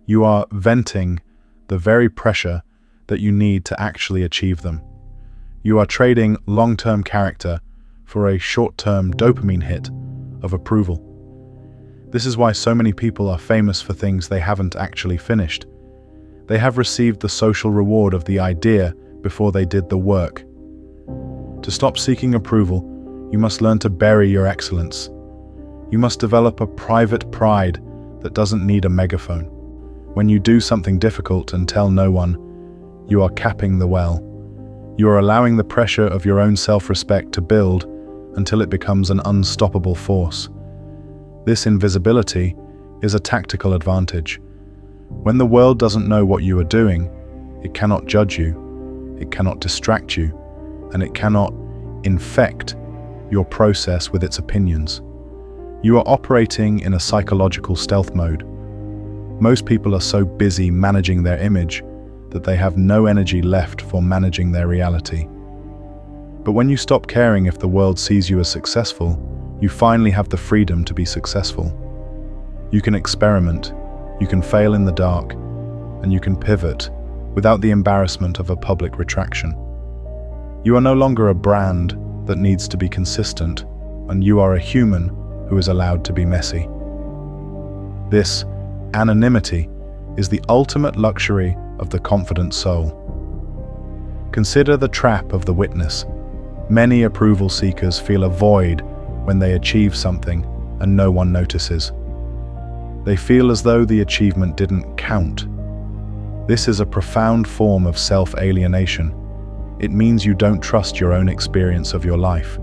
you are venting the very pressure that you need to actually achieve them. You are trading long-term character for a short-term dopamine hit of approval. This is why so many people are famous for things they haven't actually finished. They have received the social reward of the idea before they did the work. To stop seeking approval, you must learn to bury your excellence. You must develop a private pride that doesn't need a megaphone. When you do something difficult and tell no one, you are capping the well. You are allowing the pressure of your own self-respect to build until it becomes an unstoppable force. This invisibility is a tactical advantage. When the world doesn't know what you are doing, it cannot judge you, it cannot distract you, and it cannot infect your process with its opinions. You are operating in a psychological stealth mode. Most people are so busy managing their image that they have no energy left for managing their reality. But when you stop caring if the world sees you as successful, you finally have the freedom to be successful. You can experiment, you can fail in the dark, and you can pivot without the embarrassment of a public retraction. You are no longer a brand that needs to be consistent, and you are a human who is allowed to be messy. This anonymity is the ultimate luxury of the confident soul. Consider the trap of the witness. Many approval seekers feel a void when they achieve something and no one notices. They feel as though the achievement didn't count. This is a profound form of self-alienation. It means you don't trust your own experience of your life.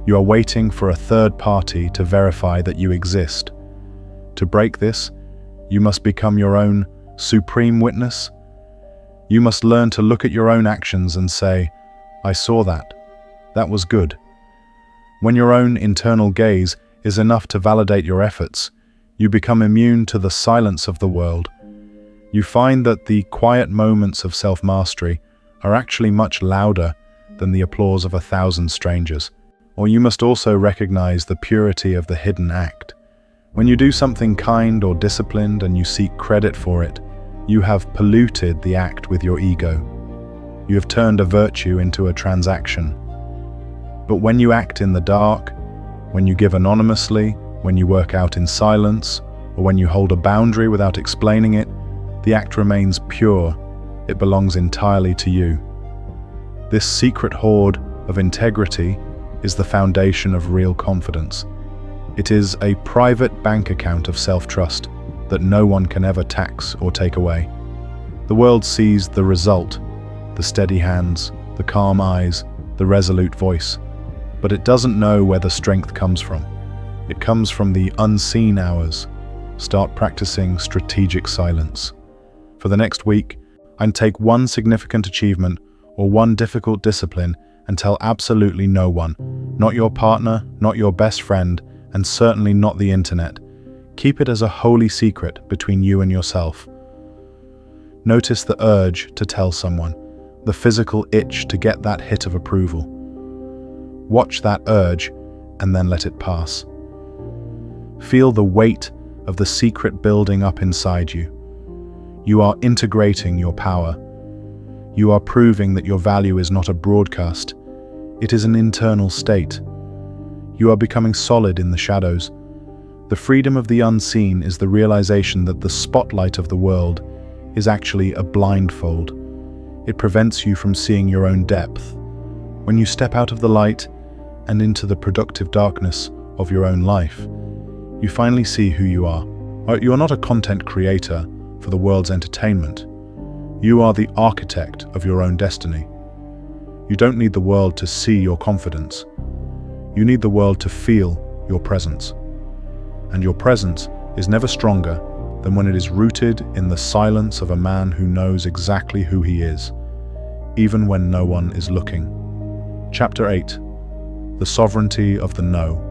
You are waiting for a third party to verify that you exist. To break this, you must become your own supreme witness. You must learn to look at your own actions and say, "I saw that. That was good." When your own internal gaze is enough to validate your efforts, you become immune to the silence of the world. You find that the quiet moments of self-mastery are actually much louder than the applause of 1,000 strangers. Or you must also recognize the purity of the hidden act. When you do something kind or disciplined and you seek credit for it, you have polluted the act with your ego. You have turned a virtue into a transaction. But when you act in the dark, when you give anonymously, when you work out in silence, or when you hold a boundary without explaining it, the act remains pure. It belongs entirely to you. This secret hoard of integrity is the foundation of real confidence. It is a private bank account of self-trust that no one can ever tax or take away. The world sees the result, the steady hands, the calm eyes, the resolute voice, but it doesn't know where the strength comes from. It comes from the unseen hours. Start practicing strategic silence. For the next week, I'd take one significant achievement or one difficult discipline and tell absolutely no one, not your partner, not your best friend, and certainly not the internet. Keep it as a holy secret between you and yourself. Notice the urge to tell someone, the physical itch to get that hit of approval. Watch that urge and then let it pass. Feel the weight of the secret building up inside you. You are integrating your power. You are proving that your value is not a broadcast. It is an internal state. You are becoming solid in the shadows. The freedom of the unseen is the realization that the spotlight of the world is actually a blindfold. It prevents you from seeing your own depth. When you step out of the light and into the productive darkness of your own life, you finally see who you are. You are not a content creator for the world's entertainment. You are the architect of your own destiny. You don't need the world to see your confidence. You need the world to feel your presence. And your presence is never stronger than when it is rooted in the silence of a man who knows exactly who he is, even when no one is looking. Chapter 8. The Sovereignty of the No.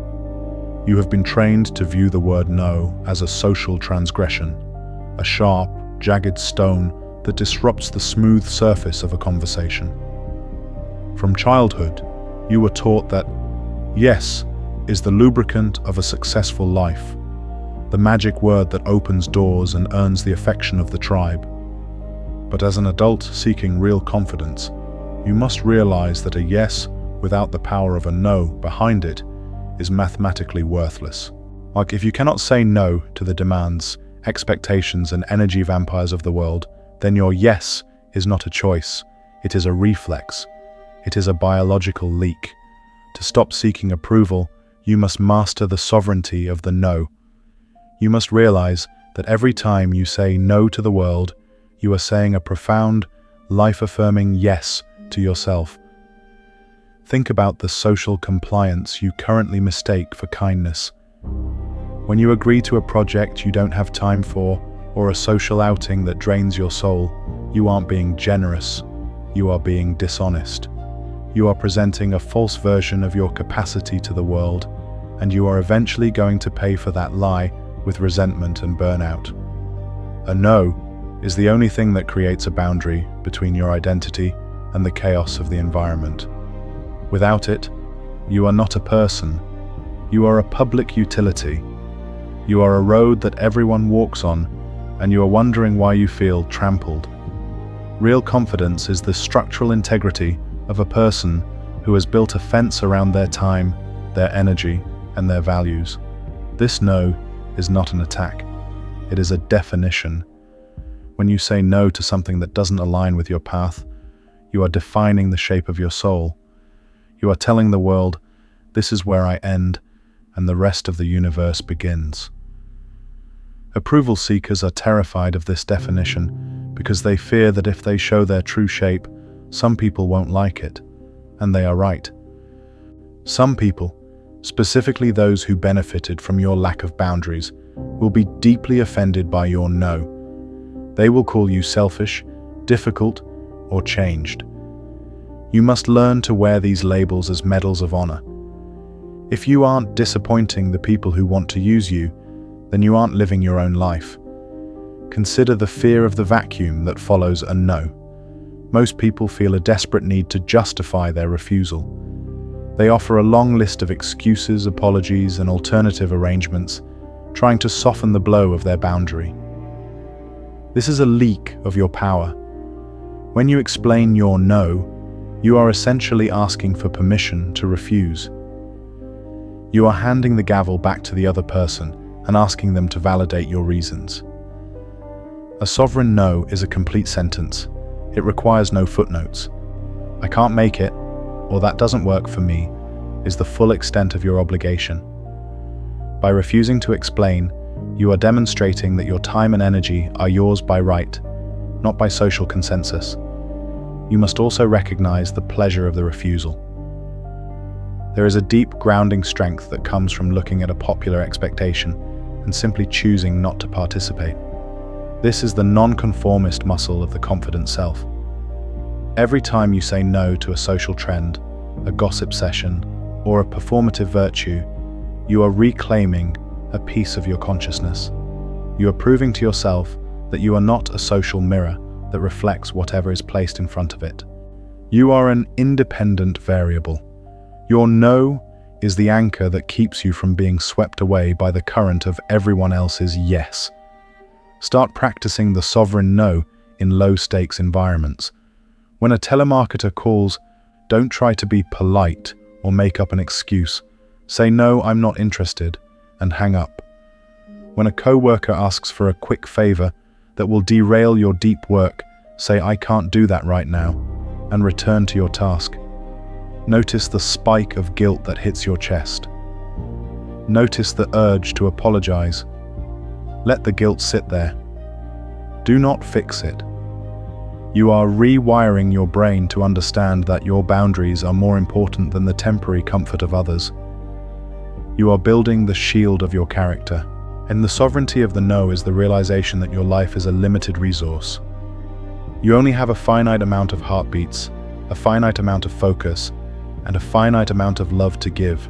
You have been trained to view the word no as a social transgression, a sharp, jagged stone that disrupts the smooth surface of a conversation. From childhood, you were taught that yes is the lubricant of a successful life, the magic word that opens doors and earns the affection of the tribe. But as an adult seeking real confidence, you must realize that a yes without the power of a no behind it is mathematically worthless. Like, if you cannot say no to the demands, expectations, and energy vampires of the world, then your yes is not a choice. It is a reflex. It is a biological leak. To stop seeking approval, You must master the sovereignty of the no. You must realize that every time you say no to the world, you are saying a profound, life-affirming yes to yourself. Think about the social compliance you currently mistake for kindness. When you agree to a project you don't have time for, or a social outing that drains your soul, you aren't being generous, you are being dishonest. You are presenting a false version of your capacity to the world, and you are eventually going to pay for that lie with resentment and burnout. A no is the only thing that creates a boundary between your identity and the chaos of the environment. Without it, you are not a person. You are a public utility. You are a road that everyone walks on, and you are wondering why you feel trampled. Real confidence is the structural integrity of a person who has built a fence around their time, their energy, and their values. This no is not an attack. It is a definition. When you say no to something that doesn't align with your path, you are defining the shape of your soul. You are telling the world, this is where I end, and the rest of the universe begins. Approval seekers are terrified of this definition because they fear that if they show their true shape, some people won't like it, and they are right. Some people, specifically those who benefited from your lack of boundaries, will be deeply offended by your no. They will call you selfish, difficult, or changed. You must learn to wear these labels as medals of honor. If you aren't disappointing the people who want to use you, then you aren't living your own life. Consider the fear of the vacuum that follows a no. Most people feel a desperate need to justify their refusal. They offer a long list of excuses, apologies, and alternative arrangements, trying to soften the blow of their boundary. This is a leak of your power. When you explain your no, you are essentially asking for permission to refuse. You are handing the gavel back to the other person and asking them to validate your reasons. A sovereign no is a complete sentence. It requires no footnotes. I can't make it, or that doesn't work for me, is the full extent of your obligation. By refusing to explain, you are demonstrating that your time and energy are yours by right, not by social consensus. You must also recognize the pleasure of the refusal. There is a deep grounding strength that comes from looking at a popular expectation and simply choosing not to participate. This is the nonconformist muscle of the confident self. Every time you say no to a social trend, a gossip session, or a performative virtue, you are reclaiming a piece of your consciousness. You are proving to yourself that you are not a social mirror that reflects whatever is placed in front of it. You are an independent variable. Your no is the anchor that keeps you from being swept away by the current of everyone else's yes. Start practicing the sovereign no in low-stakes environments. When a telemarketer calls, don't try to be polite or make up an excuse. Say no, I'm not interested, and hang up. When a coworker asks for a quick favor that will derail your deep work, say I can't do that right now, and return to your task. Notice the spike of guilt that hits your chest. Notice the urge to apologize. Let the guilt sit there. Do not fix it. You are rewiring your brain to understand that your boundaries are more important than the temporary comfort of others. You are building the shield of your character. And the sovereignty of the no is the realization that your life is a limited resource. You only have a finite amount of heartbeats, a finite amount of focus, and a finite amount of love to give.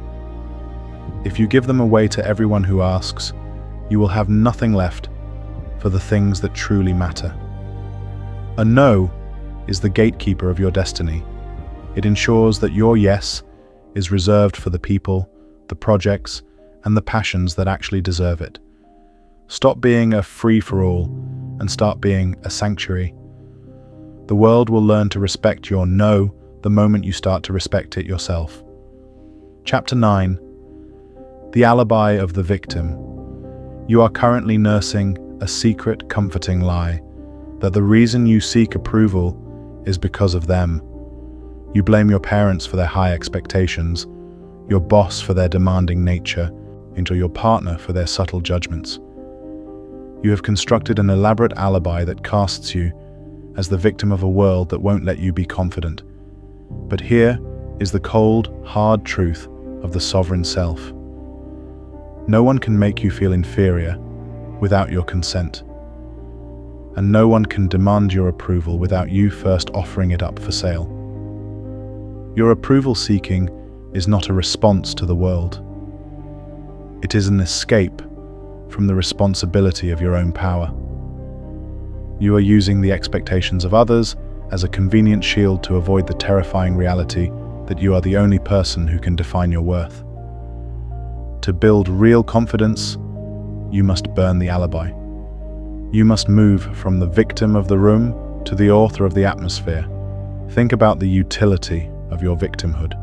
If you give them away to everyone who asks, you will have nothing left for the things that truly matter. A no is the gatekeeper of your destiny. It ensures that your yes is reserved for the people, the projects, and the passions that actually deserve it. Stop being a free-for-all and start being a sanctuary. The world will learn to respect your no the moment you start to respect it yourself. Chapter 9. The alibi of the victim. You are currently nursing a secret, comforting lie that the reason you seek approval is because of them. You blame your parents for their high expectations. your boss for their demanding nature, into your partner for their subtle judgments. You have constructed an elaborate alibi that casts you as the victim of a world that won't let you be confident. But here is the cold, hard truth of the sovereign self. No one can make you feel inferior without your consent. And no one can demand your approval without you first offering it up for sale. Your approval seeking is not a response to the world. It is an escape from the responsibility of your own power. You are using the expectations of others as a convenient shield to avoid the terrifying reality that you are the only person who can define your worth. To build real confidence, you must burn the alibi. You must move from the victim of the room to the author of the atmosphere. Think about the utility of your victimhood.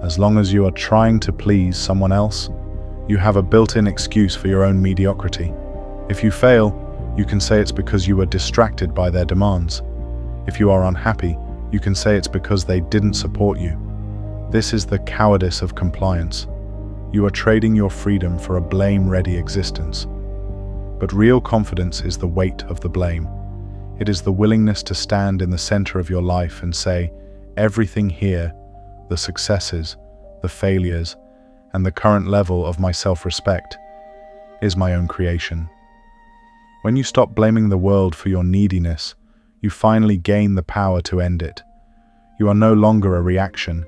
As long as you are trying to please someone else, you have a built-in excuse for your own mediocrity. If you fail, you can say it's because you were distracted by their demands. If you are unhappy, you can say it's because they didn't support you. This is the cowardice of compliance. You are trading your freedom for a blame-ready existence. But real confidence is the weight of the blame. It is the willingness to stand in the center of your life and say, everything here, the successes, the failures, and the current level of my self-respect, is my own creation. When you stop blaming the world for your neediness, you finally gain the power to end it. You are no longer a reaction,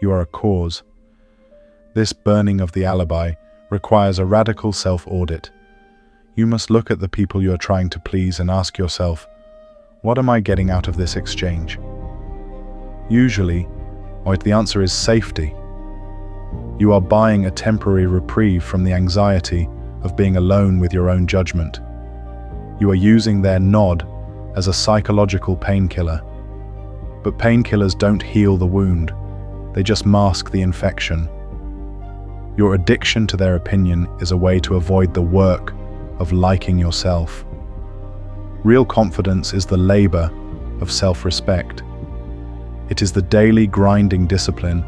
you are a cause. This burning of the alibi requires a radical self-audit. You must look at the people you are trying to please and ask yourself, what am I getting out of this exchange? Usually, the answer is safety. You are buying a temporary reprieve from the anxiety of being alone with your own judgment. You are using their nod as a psychological painkiller. But painkillers don't heal the wound, they just mask the infection. Your addiction to their opinion is a way to avoid the work of liking yourself. Real confidence is the labor of self-respect. It is the daily grinding discipline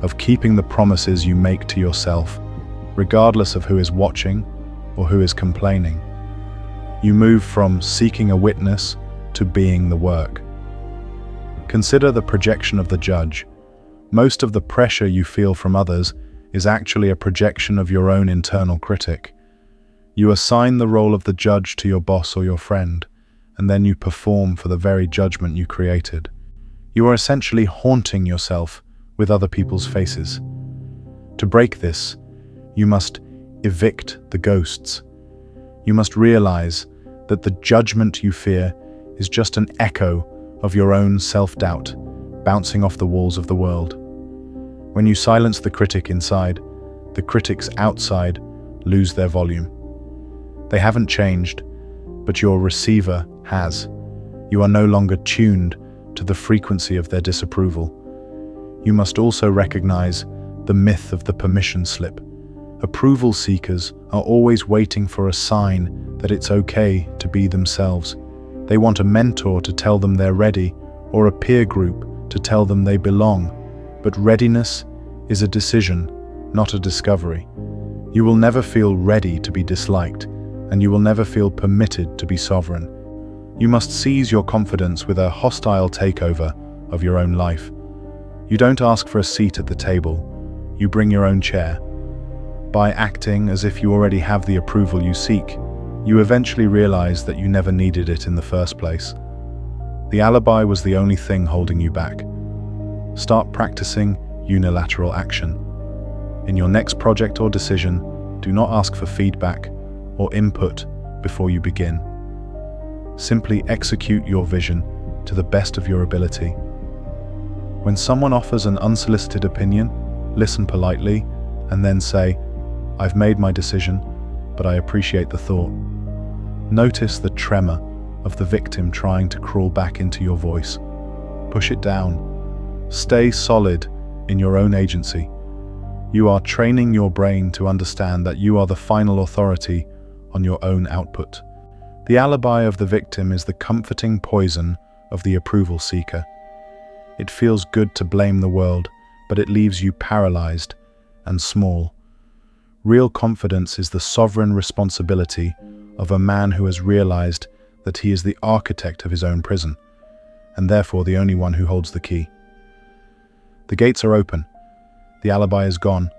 of keeping the promises you make to yourself, regardless of who is watching or who is complaining. You move from seeking a witness to being the work. Consider the projection of the judge. Most of the pressure you feel from others is actually a projection of your own internal critic. You assign the role of the judge to your boss or your friend, and then you perform for the very judgment you created. You are essentially haunting yourself with other people's faces. To break this, you must evict the ghosts. You must realize that the judgment you fear is just an echo of your own self-doubt bouncing off the walls of the world. When you silence the critic inside, the critics outside lose their volume. They haven't changed, but your receiver has. You are no longer tuned to the frequency of their disapproval. You must also recognize the myth of the permission slip. Approval seekers are always waiting for a sign that it's okay to be themselves. They want a mentor to tell them they're ready, or a peer group to tell them they belong. But readiness is a decision, not a discovery. You will never feel ready to be disliked, and you will never feel permitted to be sovereign. You must seize your confidence with a hostile takeover of your own life. You don't ask for a seat at the table, you bring your own chair. By acting as if you already have the approval you seek, you eventually realize that you never needed it in the first place. The alibi was the only thing holding you back. Start practicing unilateral action. In your next project or decision, do not ask for feedback or input before you begin. Simply execute your vision to the best of your ability. When someone offers an unsolicited opinion, listen politely and then say, I've made my decision, but I appreciate the thought. Notice the tremor of the victim trying to crawl back into your voice. Push it down. Stay solid in your own agency. You are training your brain to understand that you are the final authority on your own output. The alibi of the victim is the comforting poison of the approval seeker. It feels good to blame the world, but it leaves you paralyzed and small. Real confidence is the sovereign responsibility of a man who has realized that he is the architect of his own prison, and therefore the only one who holds the key. The gates are open. The alibi is gone.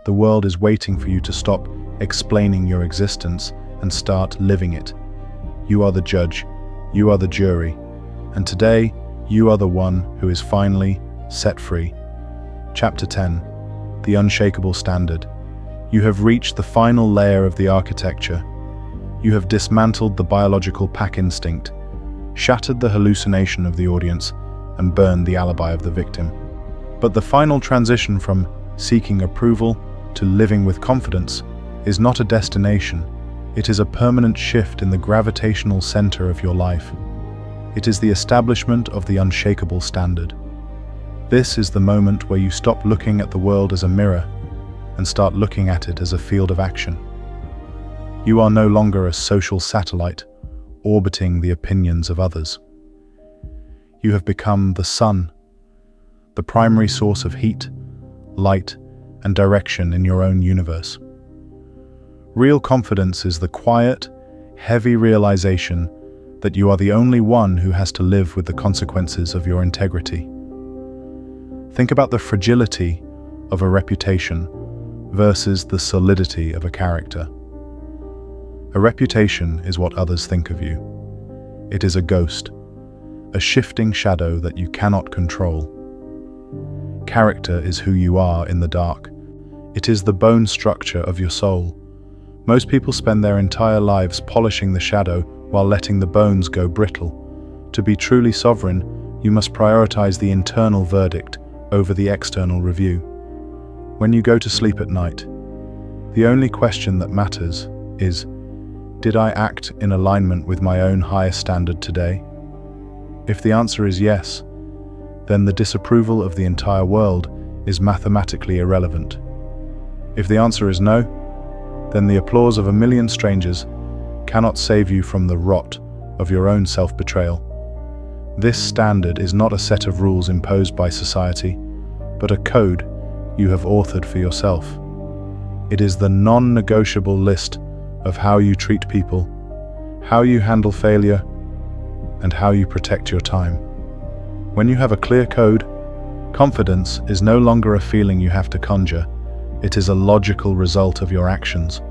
The world is waiting for you to stop explaining your existence and start living it. You are the judge. You are the jury. And today, you are the one who is finally set free. Chapter 10. The Unshakable Standard. You have reached the final layer of the architecture. You have dismantled the biological pack instinct, shattered the hallucination of the audience, and burned the alibi of the victim. But the final transition from seeking approval to living with confidence is not a destination. It is a permanent shift in the gravitational center of your life. It is the establishment of the unshakable standard. This is the moment where you stop looking at the world as a mirror and start looking at it as a field of action. You are no longer a social satellite orbiting the opinions of others. You have become the sun, the primary source of heat, light, and direction in your own universe. Real confidence is the quiet, heavy realization that you are the only one who has to live with the consequences of your integrity. Think about the fragility of a reputation versus the solidity of a character. A reputation is what others think of you. It is a ghost, a shifting shadow that you cannot control. Character is who you are in the dark. It is the bone structure of your soul. Most people spend their entire lives polishing the shadow while letting the bones go brittle. To be truly sovereign, you must prioritize the internal verdict over the external review. When you go to sleep at night, the only question that matters is, did I act in alignment with my own highest standard today? If the answer is yes, then the disapproval of the entire world is mathematically irrelevant. If the answer is no, then the applause of a million strangers cannot save you from the rot of your own self-betrayal. This standard is not a set of rules imposed by society, but a code you have authored for yourself. It is the non-negotiable list of how you treat people, how you handle failure, and how you protect your time. When you have a clear code, confidence is no longer a feeling you have to conjure. It is a logical result of your actions.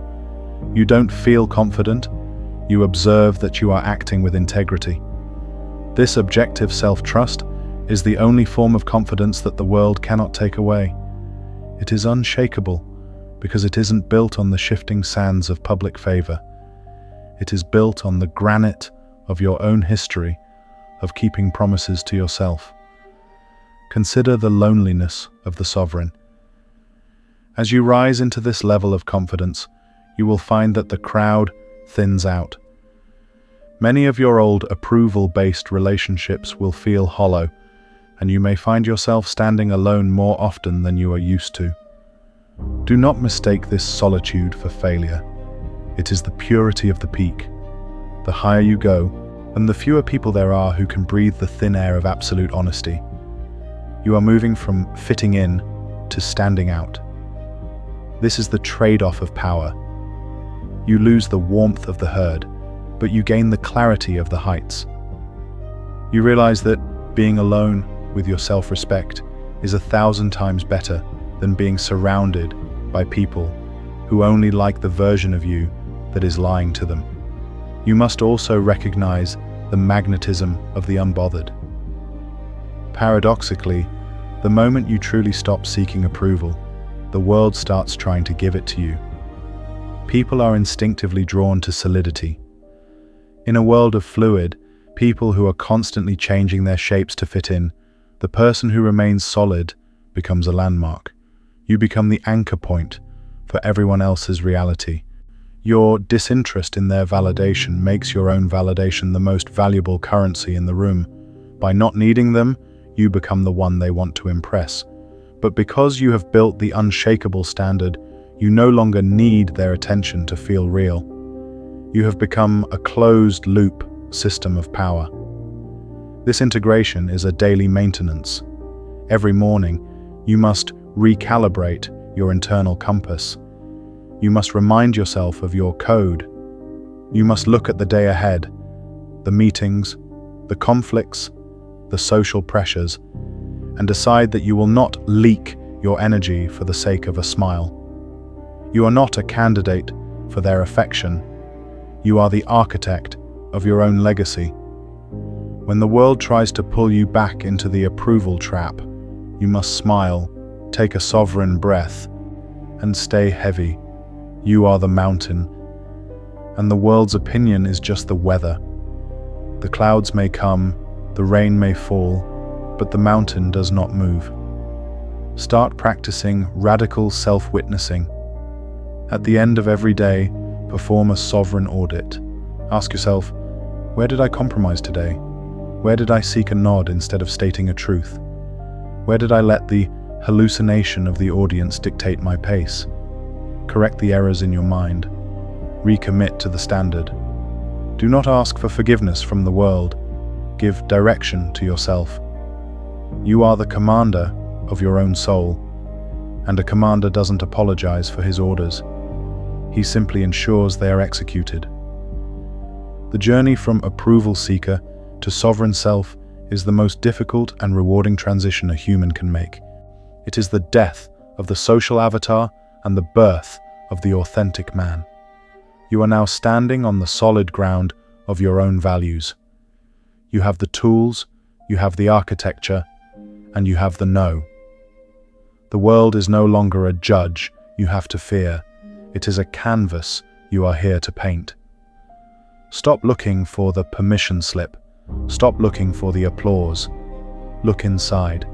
You don't feel confident, you observe that you are acting with integrity. This objective self-trust is the only form of confidence that the world cannot take away. It is unshakable because it isn't built on the shifting sands of public favor. It is built on the granite of your own history of keeping promises to yourself. Consider the loneliness of the sovereign. As you rise into this level of confidence, you will find that the crowd thins out. Many of your old approval-based relationships will feel hollow, and you may find yourself standing alone more often than you are used to. Do not mistake this solitude for failure. It is the purity of the peak. The higher you go, and the fewer people there are who can breathe the thin air of absolute honesty. You are moving from fitting in to standing out. This is the trade-off of power. You lose the warmth of the herd, but you gain the clarity of the heights. You realize that being alone with your self-respect is 1,000 times better than being surrounded by people who only like the version of you that is lying to them. You must also recognize the magnetism of the unbothered. Paradoxically, the moment you truly stop seeking approval, the world starts trying to give it to you. People are instinctively drawn to solidity. In a world of fluid, people who are constantly changing their shapes to fit in, the person who remains solid becomes a landmark. You become the anchor point for everyone else's reality. Your disinterest in their validation makes your own validation the most valuable currency in the room. By not needing them, you become the one they want to impress. But because you have built the unshakable standard, you no longer need their attention to feel real. You have become a closed-loop system of power. This integration is a daily maintenance. Every morning, you must recalibrate your internal compass. You must remind yourself of your code. You must look at the day ahead, the meetings, the conflicts, the social pressures, and decide that you will not leak your energy for the sake of a smile. You are not a candidate for their affection. You are the architect of your own legacy. When the world tries to pull you back into the approval trap, you must smile, take a sovereign breath, and stay heavy. You are the mountain, and the world's opinion is just the weather. The clouds may come, the rain may fall, but the mountain does not move. Start practicing radical self-witnessing. At the end of every day, perform a sovereign audit. Ask yourself, where did I compromise today? Where did I seek a nod instead of stating a truth? Where did I let the hallucination of the audience dictate my pace? Correct the errors in your mind. Recommit to the standard. Do not ask for forgiveness from the world. Give direction to yourself. You are the commander of your own soul, and a commander doesn't apologize for his orders. He simply ensures they are executed. The journey from approval seeker to sovereign self is the most difficult and rewarding transition a human can make. It is the death of the social avatar and the birth of the authentic man. You are now standing on the solid ground of your own values. You have the tools, you have the architecture, and you have the know. The world is no longer a judge you have to fear. It is a canvas you are here to paint. Stop looking for the permission slip. Stop looking for the applause. Look inside.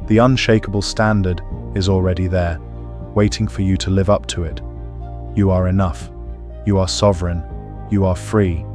The unshakable standard is already there, waiting for you to live up to it. You are enough. You are sovereign. You are free.